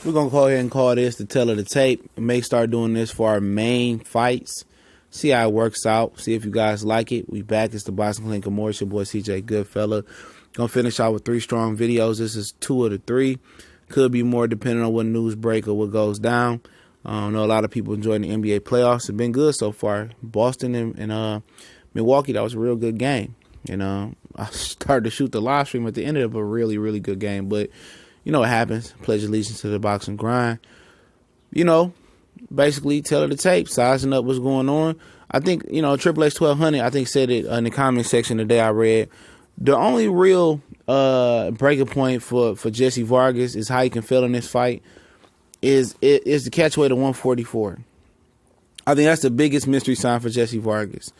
We're going to go ahead and call this the tell of the tape. We may start doing this for our main fights. See how it works out. See if you guys like it. We back. It's the Boxing Clinic of More. It's your boy CJ Goodfella. Going to finish out with 3 strong videos. This is 2 of the 3. Could be more depending on what news break or what goes down. I know a lot of people enjoying the NBA playoffs. It's been good so far. Boston and Milwaukee, that was a real good game. And I started to shoot the live stream at the end of a really, really good game. But you know what happens. Pledge allegiance to the boxing grind. You know, basically tell the tape, sizing up what's going on. I think, Triple H 1200, I think said it in the comment section the day I read. The only real breaking point for Jessie Vargas is how he can fail in this fight is the catchweight of 144. I think that's the biggest mystery sign for Jessie Vargas.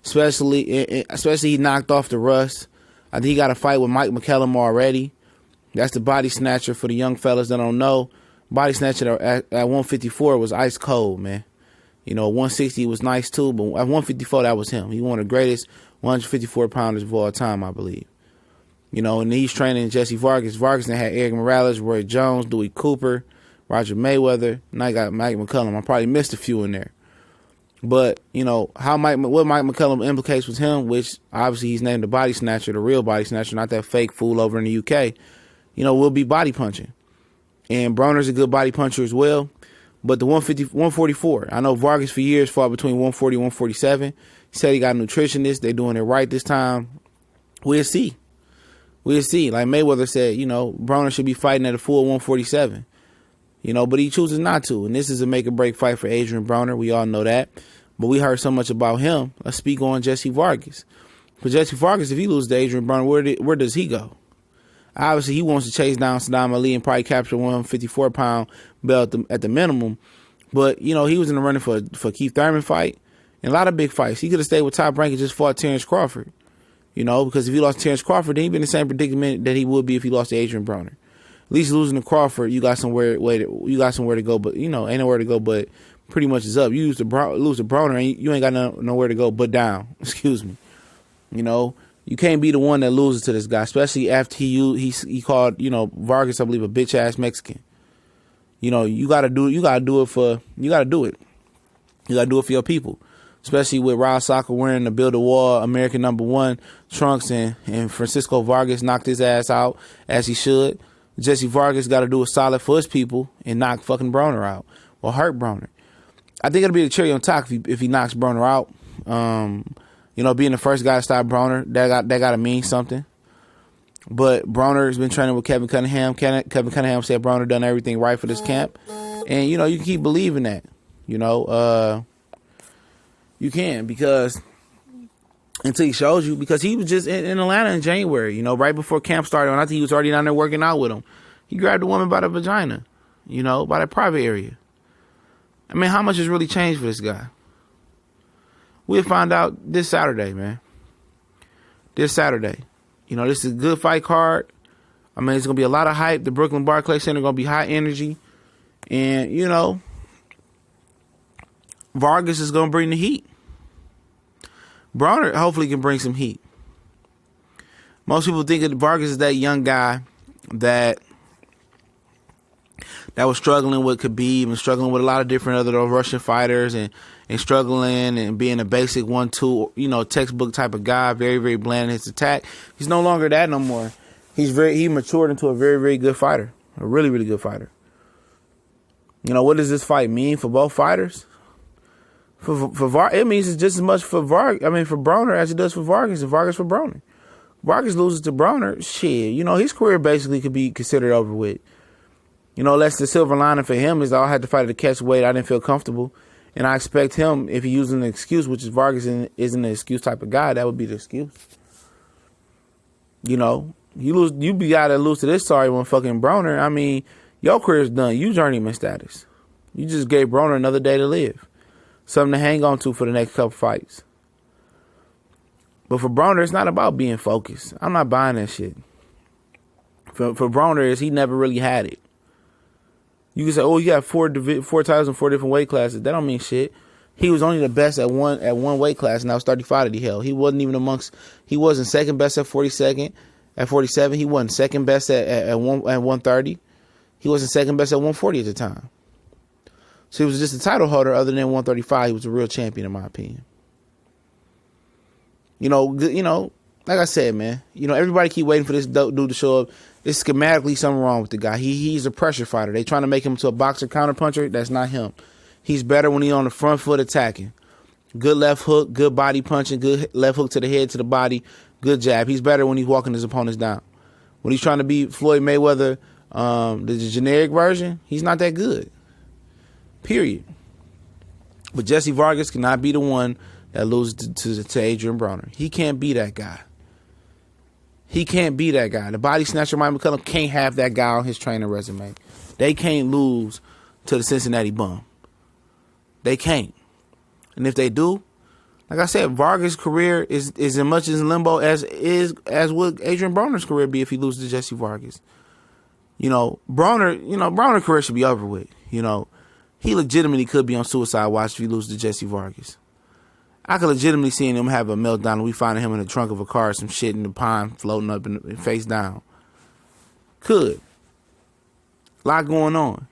Especially he knocked off the rust. I think he got a fight with Mike McCallum already. That's the body snatcher for the young fellas that don't know. Body snatcher at 154 was ice cold, man. 160 was nice too, but at 154, that was him. He one of the greatest 154 pounders of all time, I believe. And he's training Jessie Vargas. Vargas then had Eric Morales, Roy Jones, Dewey Cooper, Roger Mayweather, and I got Mike McCallum. I probably missed a few in there. But, what Mike McCallum implicates with him, which obviously he's named the body snatcher, the real body snatcher, not that fake fool over in the UK, will be body punching. And Broner's a good body puncher as well. But the 144, I know Vargas for years fought between 140 and 147. He said he got a nutritionist. They're doing it right this time. We'll see. Like Mayweather said, Broner should be fighting at a full 147. But he chooses not to. And this is a make-or-break fight for Adrien Broner. We all know that. But we heard so much about him. Let's speak on Jessie Vargas. For Jessie Vargas, if he loses to Adrien Broner, where does he go? Obviously, he wants to chase down Saddam Ali and probably capture 154-pound belt at the minimum. But, he was in the running for Keith Thurman fight and a lot of big fights. He could have stayed with Top Rank and just fought Terrence Crawford. Because if he lost to Terrence Crawford, then he'd be in the same predicament that he would be if he lost to Adrien Broner. At least losing to Crawford, you got somewhere to go, but, ain't nowhere to go but pretty much is up. You lose to Broner, and you ain't got nowhere to go but down. Excuse me. You can't be the one that loses to this guy, especially after he called, Vargas, I believe, a bitch ass Mexican. You gotta do it for your people. Especially with Rod Soccer wearing the Build a Wall American #1 trunks and Francisco Vargas knocked his ass out as he should. Jessie Vargas got to do a solid for his people and knock fucking Broner out or hurt Broner. I think it'll be the cherry on top if he knocks Broner out. Being the first guy to stop Broner, that got to mean something. But Broner has been training with Kevin Cunningham. Kevin Cunningham said Broner done everything right for this camp. And, you can keep believing that. You can because until he shows you, because he was just in Atlanta in January, right before camp started. And I think he was already down there working out with him. He grabbed a woman by the vagina, by the private area. I mean, how much has really changed for this guy? We'll find out this Saturday, man. This Saturday. This is a good fight card. I mean, it's going to be a lot of hype. The Brooklyn Barclays Center going to be high energy. And, Vargas is going to bring the heat. Broner hopefully can bring some heat. Most people think that Vargas is that young guy that was struggling with Khabib and struggling with a lot of different other Russian fighters and struggling and being a basic 1-2, textbook type of guy, very, very bland in his attack. He's no longer that no more. He matured into a very, very good fighter, a really, really good fighter. What does this fight mean for both fighters? It means it's just as much for Broner as it does for Vargas and Vargas for Broner. Vargas loses to Broner, shit, his career basically could be considered over with. That's the silver lining for him is I had to fight at a catch weight. I didn't feel comfortable. And I expect him, if he's using an excuse, which is Vargas isn't an excuse type of guy, that would be the excuse. You gotta lose to this sorry one fucking Broner. I mean, your career's done. You journeyman status. You just gave Broner another day to live. Something to hang on to for the next couple fights. But for Broner, it's not about being focused. I'm not buying that shit. For Broner, he never really had it. You can say, oh, you got four titles in 4 different weight classes. That don't mean shit. He was only the best at one weight class, and that was 35 that he held. He wasn't even he wasn't second best at 42nd. At 47, he wasn't second best at 130. He wasn't second best at 140 at the time. So he was just a title holder. Other than 135, he was a real champion in my opinion. Like I said, man, everybody keep waiting for this dude to show up. It's schematically something wrong with the guy. He's a pressure fighter. They trying to make him to a boxer counter puncher. That's not him. He's better when he's on the front foot attacking. Good left hook, good body punching, good left hook to the head, to the body, good jab. He's better when he's walking his opponents down. When he's trying to beat Floyd Mayweather, the generic version, he's not that good. Period. But Jessie Vargas cannot be the one that loses to Adrien Broner. He can't be that guy. He can't be that guy. The body snatcher Mike McCullum can't have that guy on his training resume. They can't lose to the Cincinnati bum. They can't. And if they do, like I said, Vargas' career is as much as in limbo as would Adrien Broner's career be if he loses to Jessie Vargas. Broner's career should be over with. He legitimately could be on suicide watch if he loses to Jessie Vargas. I could legitimately see him have a meltdown and we finding him in the trunk of a car, some shit in the pond, floating up and face down. Could. A lot going on.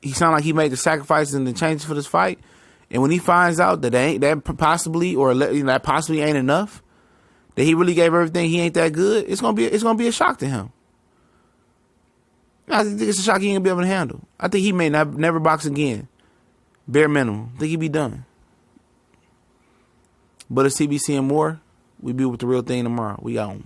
He sounded like he made the sacrifices and the changes for this fight. And when he finds out that possibly ain't enough, that he really gave everything, he ain't that good, it's gonna be a shock to him. I think it's a shock he ain't gonna be able to handle. I think he may never box again. Bare minimum. I think he'd be done. But it's CBC and more. We be with the real thing tomorrow. We out.